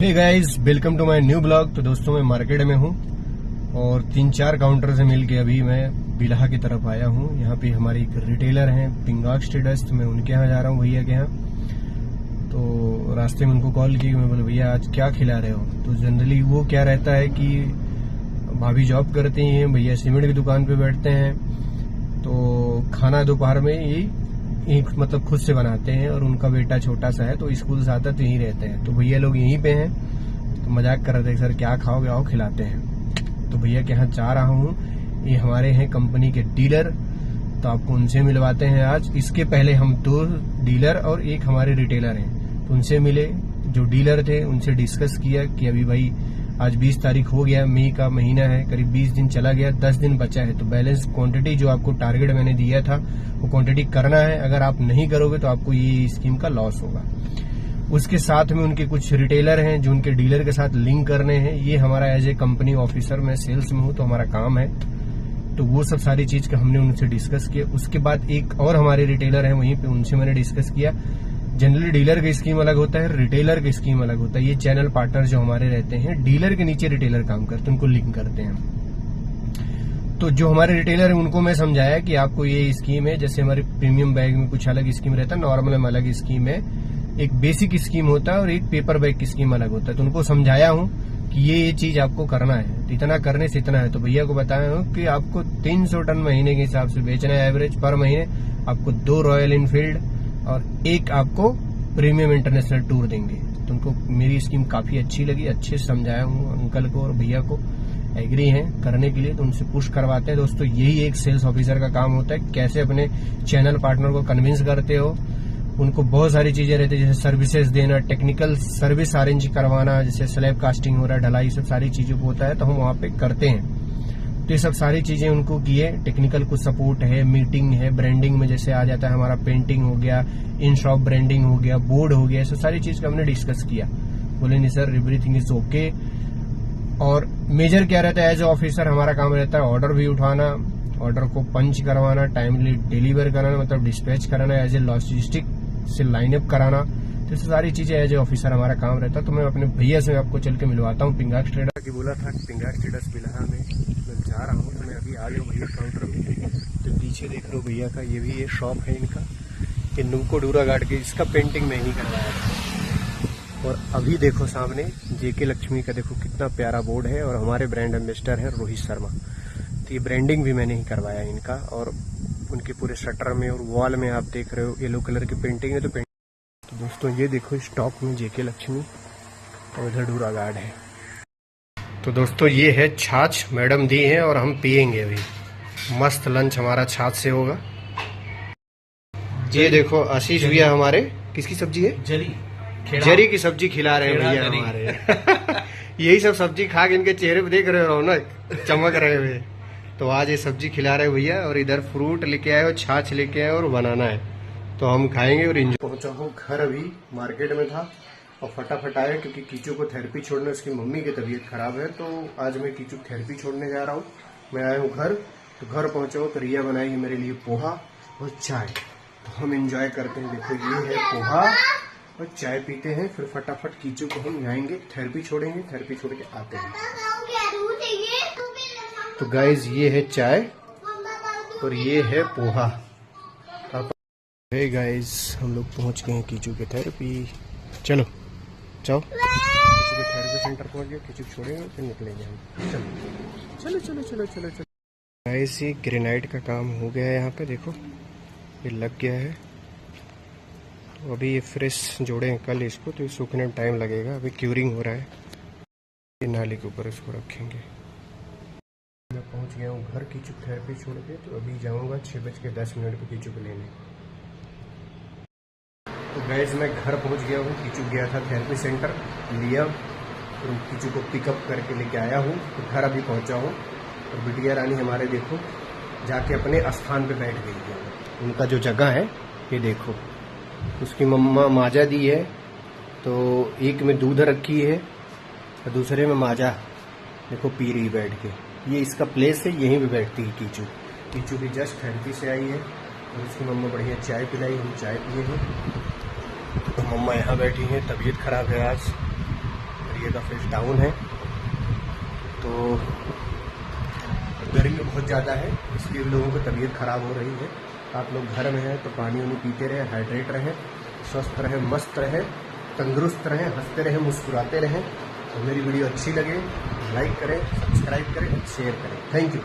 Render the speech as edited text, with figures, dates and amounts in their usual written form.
Hey guys, welcome to my new blog. तो दोस्तों, मैं मार्केट में हूँ और 3-4 काउंटर से मिलके अभी मैं बिल्हा की तरफ आया हूँ। यहाँ पे हमारी एक रिटेलर हैं पिंगाक्स ट्रेडर्स, तो मैं उनके यहाँ जा रहा हूँ, भैया के यहाँ। तो रास्ते में उनको कॉल की, मैं बोले भैया आज क्या खिला रहे हो। तो जनरली वो क्या रहता है कि भाभी जॉब करती हैं, भैया सीमेंट की दुकान पे बैठते हैं, तो खाना दोपहर में ये मतलब खुद से बनाते हैं और उनका बेटा छोटा सा है तो स्कूल से आता तो यहीं रहते हैं। तो भैया लोग यहीं पे हैं, तो मजाक कर रहे थे सर क्या खाओगे, आओ खिलाते हैं। तो भैया के यहाँ जा रहा हूँ, ये हमारे हैं कंपनी के डीलर, तो आपको उनसे मिलवाते हैं आज। इसके पहले हम 2 डीलर और एक हमारे रिटेलर हैं, तो उनसे मिले। जो डीलर थे उनसे डिस्कस किया कि अभी भाई आज 20 तारीख हो गया, मई का महीना है, करीब 20 दिन चला गया, 10 दिन बचा है, तो बैलेंस क्वांटिटी जो आपको टारगेट मैंने दिया था वो क्वांटिटी करना है। अगर आप नहीं करोगे तो आपको ये स्कीम का लॉस होगा। उसके साथ में उनके कुछ रिटेलर हैं जो उनके डीलर के साथ लिंक करने हैं। ये हमारा एज ए कंपनी ऑफिसर, मैं सेल्स में हूँ तो हमारा काम है, तो वो सब सारी चीज का हमने उनसे डिस्कस किया। उसके बाद एक और हमारे रिटेलर हैं वहीं पे, उनसे मैंने डिस्कस किया। जनरली डीलर का स्कीम अलग होता है, रिटेलर का स्कीम अलग होता है। ये चैनल पार्टनर जो हमारे रहते हैं, डीलर के नीचे रिटेलर काम करते हैं, उनको लिंक करते हैं। तो जो हमारे रिटेलर है उनको मैं समझाया कि आपको ये स्कीम है, जैसे हमारे प्रीमियम बैग में कुछ अलग स्कीम रहता है, नॉर्मल में अलग स्कीम है, एक बेसिक स्कीम होता है और एक पेपर बैग की स्कीम अलग होता है। तो उनको समझाया हूँ कि ये चीज आपको करना है, तो इतना करने से इतना है। तो भैया को बताया हूँ कि आपको 300 टन महीने के हिसाब से बेचना है, एवरेज पर महीने आपको 2 रॉयल इनफील्ड और एक आपको प्रीमियम इंटरनेशनल टूर देंगे। तो उनको मेरी स्कीम काफी अच्छी लगी, अच्छे से समझाया हूँ अंकल को, और भैया को एग्री हैं करने के लिए, तो उनसे पुश करवाते हैं। दोस्तों, यही एक सेल्स ऑफिसर का काम होता है, कैसे अपने चैनल पार्टनर को कन्विंस करते हो। उनको बहुत सारी चीजें रहती है, जैसे सर्विसेज देना, टेक्निकल सर्विस अरेंज करवाना, जैसे स्लैब कास्टिंग हो रहा है, ढलाई, सब सारी चीजों को होता है, तो हम वहां पे करते हैं। तो ये सब सारी चीजें उनको किए। टेक्निकल कुछ सपोर्ट है, मीटिंग है, ब्रांडिंग में जैसे आ जाता है हमारा पेंटिंग हो गया, इन शॉप ब्रांडिंग हो गया, बोर्ड हो गया, सब सारी चीज का हमने डिस्कस किया। बोले नहीं सर, एवरीथिंग इज ओके। और मेजर क्या रहता है, एज ए ऑफिसर हमारा काम रहता है ऑर्डर भी उठाना, ऑर्डर को पंच करवाना, टाइमली डिलीवर कराना, मतलब डिस्पैच कराना, एज ए लॉजिस्टिक से लाइनअप कराना। तो सारी चीजें एज ए ऑफिसर हमारा काम रहता है। तो मैं अपने भैया से आपको चल के मिलवाता हूँ। पिंगाक्स ट्रेडर्स की बोला था, पिंगाक्स ट्रेडर्स बिल्हा में मैं जा रहा हूँ, तो मैं अभी आ गया भैया काउंटर में। तो पीछे देख लो भैया का, ये भी ये शॉप है इनका, ये नुको डूरा गार्ड के, इसका पेंटिंग मैं ही करवाया था। और अभी देखो सामने जेके लक्ष्मी का देखो कितना प्यारा बोर्ड है, और हमारे ब्रांड एम्बेसडर है रोहित शर्मा। तो ये ब्रांडिंग भी मैंने ही करवाया इनका, और उनके पूरे शटर में और वॉल में आप देख रहे हो येलो कलर की पेंटिंग है। तो दोस्तों ये देखो स्टॉक में जेके लक्ष्मी और इधर डूरा गार्ड है। तो दोस्तों ये है छाछ, मैडम दी है और हम पियेंगे अभी। मस्त लंच हमारा छाछ से होगा। ये देखो आशीष भैया हमारे, किसकी सब्जी है, जरी की सब्जी खिला रहे हैं भैया हमारे। यही सब सब्जी खा के इनके चेहरे पे देख रहे हो रौनक, चमक रहे हुए। तो आज ये सब्जी खिला रहे भैया, और इधर फ्रूट लेके आए हो, छाछ लेके आए और बनाना है, तो हम खाएंगे और इंजॉय। पहुंचा हूँ घर, अभी मार्केट में था और फटाफट आया क्योंकि कीचू को थेरेपी छोड़ने, उसकी मम्मी की तबीयत खराब है, तो आज मैं कीचू थेरेपी छोड़ने जा रहा हूँ। मैं आया हूँ घर, तो घर पहुंचा हूँ तो रिया बनाई है मेरे लिए पोहा और चाय, तो हम इंजॉय करते हैं। देखो ये है पोहा और चाय पीते हैं, फिर फटाफट कीचू को हम जाएंगे थेरेपी छोड़ेंगे, थेरेपी छोड़ के आते हैं। तो गाइज ये है चाय और ये है पोहा। हे गाइस, हम लोग पहुंच गए हैं कीचू के थेरेपी। चलो जाओ, कीचू के थेरेपी सेंटर पहुंच गए, कीचू छोड़ेंगे फिर निकलेंगे हम। चलो चलो चलो चलो चलो चलो। गाइस ये ग्रेनाइट का काम हो गया है, यहाँ पे देखो ये लग गया है। तो अभी ये फ्रेश जोड़े हैं कल इसको, तो ये सूखने में टाइम लगेगा, अभी क्यूरिंग हो रहा है। ये नाली के ऊपर इसको रखेंगे। मैं पहुंच गया हूँ घर कीचू थेरेपी छोड़ के, तो अभी जाऊँगा 6:10 पे कीचू को लेने। तो गैस मैं घर पहुंच गया हूँ, कीचू गया था थेरेपी सेंटर, लिया और कीचू को पिकअप करके लेके आया हूँ। तो घर अभी पहुंचा हूँ और बिटिया रानी हमारे देखो जाके अपने स्थान पे बैठ गई है। उनका जो जगह है ये देखो, उसकी मम्मा माजा दी है, तो एक में दूध रखी है और दूसरे में माजा देखो पी रही बैठ के। ये इसका प्लेस है, यहीं पे बैठती है कीचू। कीचू भी जस्ट थेरेपी से आई है और उसकी मम्मा बढ़िया चाय पिलाई, हम चाय पिए हैं। तो मम्मा यहाँ बैठी हैं, तबीयत खराब है आज। का फेस डाउन है। तो गर्मी बहुत ज़्यादा है, इसलिए लोगों की तबीयत खराब हो रही है। आप लोग घर में हैं तो पानी वानी पीते रहें, हाइड्रेट रहें, स्वस्थ रहें, मस्त रहें, तंदुरुस्त रहें, हंसते रहें, मुस्कुराते रहें। तो मेरी वीडियो अच्छी लगे लाइक करें, सब्सक्राइब करें, शेयर करें। Thank you.